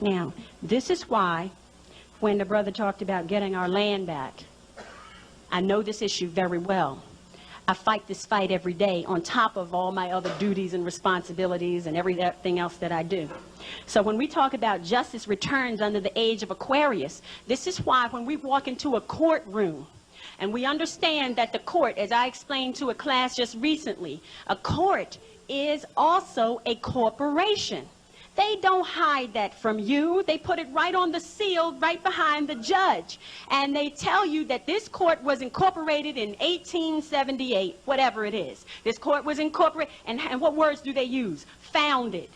Now, this is why when the brother talked about getting our land back, I know this issue very well. I fight this fight every day on top of all my other duties and responsibilities and everything else that I do. So when we talk about justice returns under the age of Aquarius, this is why when we walk into a courtroom and we understand that the court, as I explained to a class just recently, a court is also a corporation. They don't hide that from you. They put it right on the seal, right behind the judge. And they tell you that this court was incorporated in 1878, whatever it is. This court was incorporated, and what words do they use? Founded.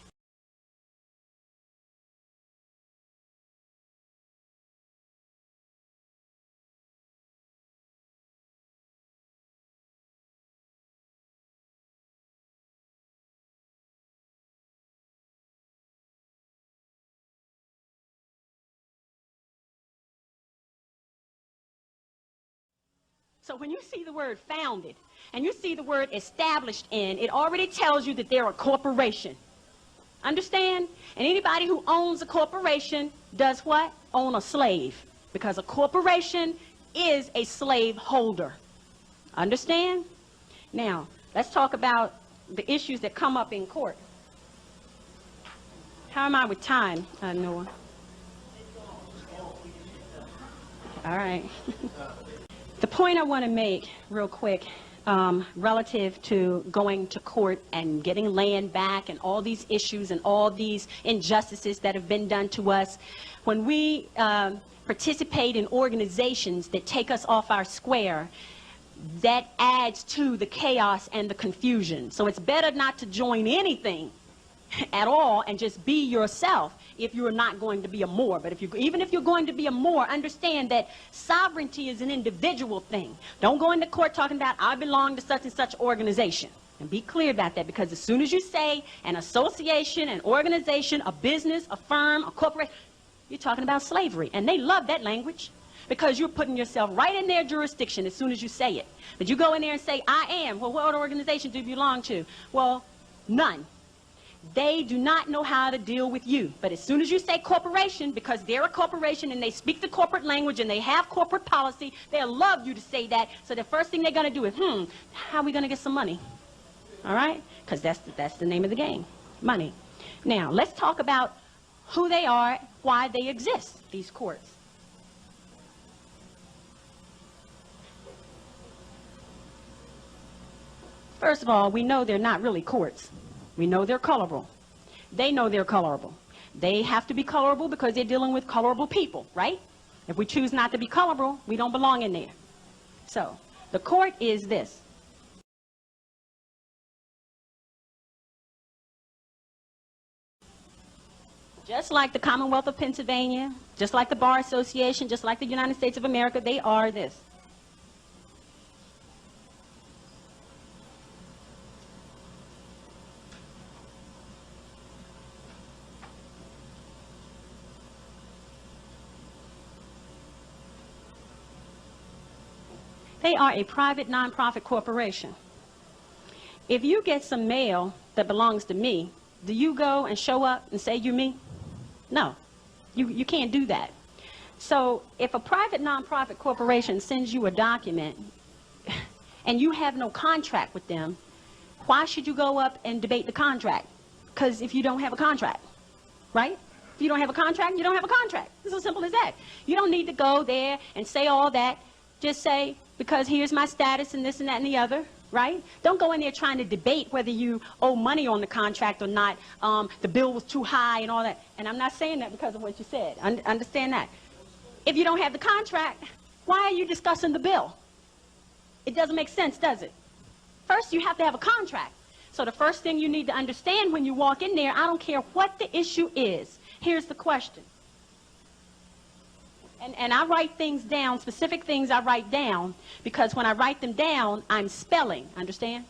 So when you see the word founded and you see the word established in, it already tells you that they're a corporation. Understand? And anybody who owns a corporation does what? Own a slave. Because a corporation is a slave holder. Understand? Now, let's talk about the issues that come up in court. How am I with time, Noah? All right. The point I want to make real quick relative to going to court and getting land back and all these issues and all these injustices that have been done to us, when we participate in organizations that take us off our square, that adds to the chaos and the confusion. So it's better not to join anything at all and just be yourself if you're not going to be a Moor. But even if you're going to be a Moor, understand that sovereignty is an individual thing. Don't go into court talking about I belong to such and such organization. And be clear about that, because as soon as you say an association, an organization, a business, a firm, a corporation, you're talking about slavery. And they love that language because you're putting yourself right in their jurisdiction as soon as you say it. But you go in there and say, I am. Well, what organization do you belong to? Well, none. They do not know how to deal with you. But as soon as you say corporation, because they're a corporation and they speak the corporate language and they have corporate policy, they'll love you to say that. So the first thing they're going to do is, how are we going to get some money? All right? Because that's the name of the game, money. Now, let's talk about who they are, why they exist, these courts. First of all, we know they're not really courts. We know they're colorable. They know they're colorable. They have to be colorable because they're dealing with colorable people, right? If we choose not to be colorable, we don't belong in there. So, the court is this. Just like the Commonwealth of Pennsylvania, just like the Bar Association, just like the United States of America, they are this. They are a private nonprofit corporation. If you get some mail that belongs to me, do you go and show up and say you're me? No, you can't do that. So if a private nonprofit corporation sends you a document and you have no contract with them, why should you go up and debate the contract? Because if you don't have a contract, right? If you don't have a contract, you don't have a contract. It's as simple as that. You don't need to go there and say all that. Just say, because here's my status and this and that and the other, right? Don't go in there trying to debate whether you owe money on the contract or not. The bill was too high and all that. And I'm not saying that because of what you said. Understand that. If you don't have the contract, why are you discussing the bill? It doesn't make sense, does it? First, you have to have a contract. So the first thing you need to understand when you walk in there, I don't care what the issue is. Here's the question. And I write things down, specific things I write down, because when I write them down, I'm spelling. Understand?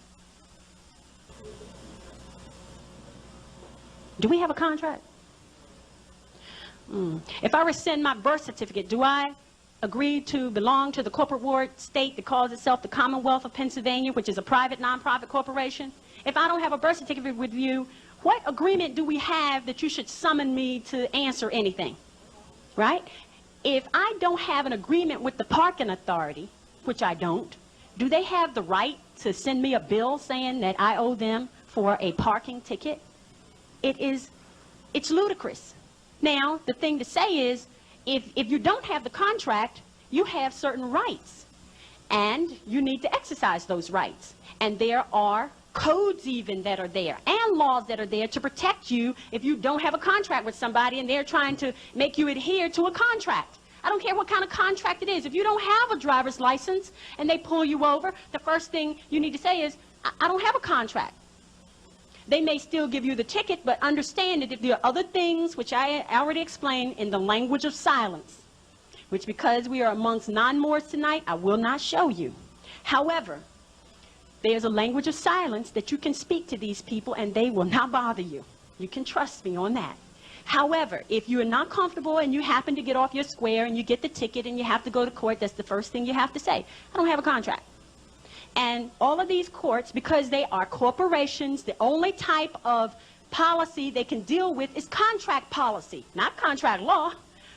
Do we have a contract? If I rescind my birth certificate, do I agree to belong to the corporate ward state that calls itself the Commonwealth of Pennsylvania, which is a private nonprofit corporation? If I don't have a birth certificate with you, What agreement do we have that you should summon me to answer anything? Right? If I don't have an agreement with the parking authority, which I don't, do they have the right to send me a bill saying that I owe them for a parking ticket? It's ludicrous. Now, the thing to say is, if you don't have the contract, you have certain rights, and you need to exercise those rights. And there are codes even that are there, and laws that are there to protect you if you don't have a contract with somebody and they're trying to make you adhere to a contract. I don't care what kind of contract it is. If you don't have a driver's license and they pull you over, the first thing you need to say is, I don't have a contract. They may still give you the ticket, but understand that if there are other things, which I already explained, in the language of silence, which because we are amongst non-Moors tonight, I will not show you. However, there's a language of silence that you can speak to these people and they will not bother you. You can trust me on that. However, if you are not comfortable and you happen to get off your square and you get the ticket and you have to go to court, that's the first thing you have to say. I don't have a contract. And all of these courts, because they are corporations, the only type of policy they can deal with is contract policy, not contract law,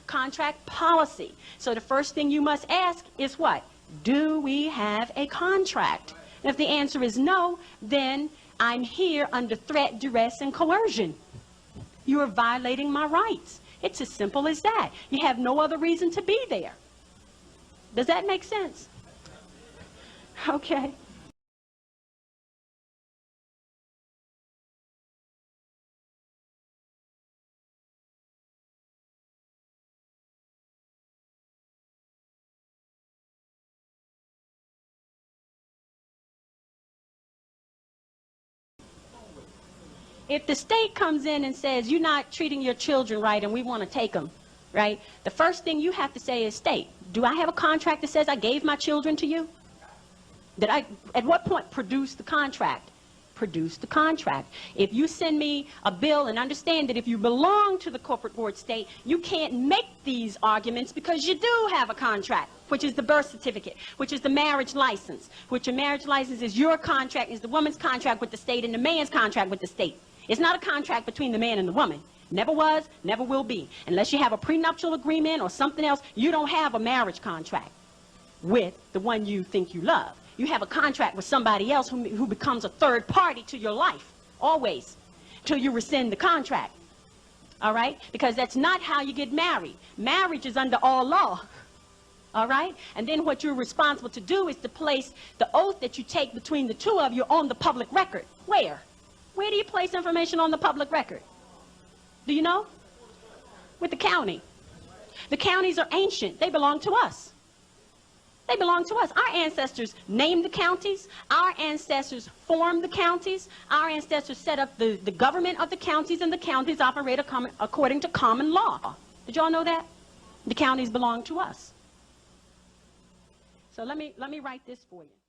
contract policy. So the first thing you must ask is what? Do we have a contract? And if the answer is no, then I'm here under threat, duress, and coercion. You are violating my rights. It's as simple as that. You have no other reason to be there. Does that make sense? Okay. If the state comes in and says, you're not treating your children right and we want to take them, right? The first thing you have to say is, state, do I have a contract that says I gave my children to you? At what point produce the contract? Produce the contract. If you send me a bill, and understand that if you belong to the corporate board state, you can't make these arguments because you do have a contract, which is the birth certificate, which is the marriage license, which a marriage license is your contract, is the woman's contract with the state and the man's contract with the state. It's not a contract between the man and the woman. Never was, never will be. Unless you have a prenuptial agreement or something else, you don't have a marriage contract with the one you think you love. You have a contract with somebody else who becomes a third party to your life, always, till you rescind the contract. All right? Because that's not how you get married. Marriage is under all law. All right? And then what you're responsible to do is to place the oath that you take between the two of you on the public record. Where? Where do you place information on the public record? Do you know? With the county. The counties are ancient. They belong to us. They belong to us. Our ancestors named the counties. Our ancestors formed the counties. Our ancestors set up the government of the counties, and the counties operate according to common law. Did y'all know that? The counties belong to us. So let me write this for you.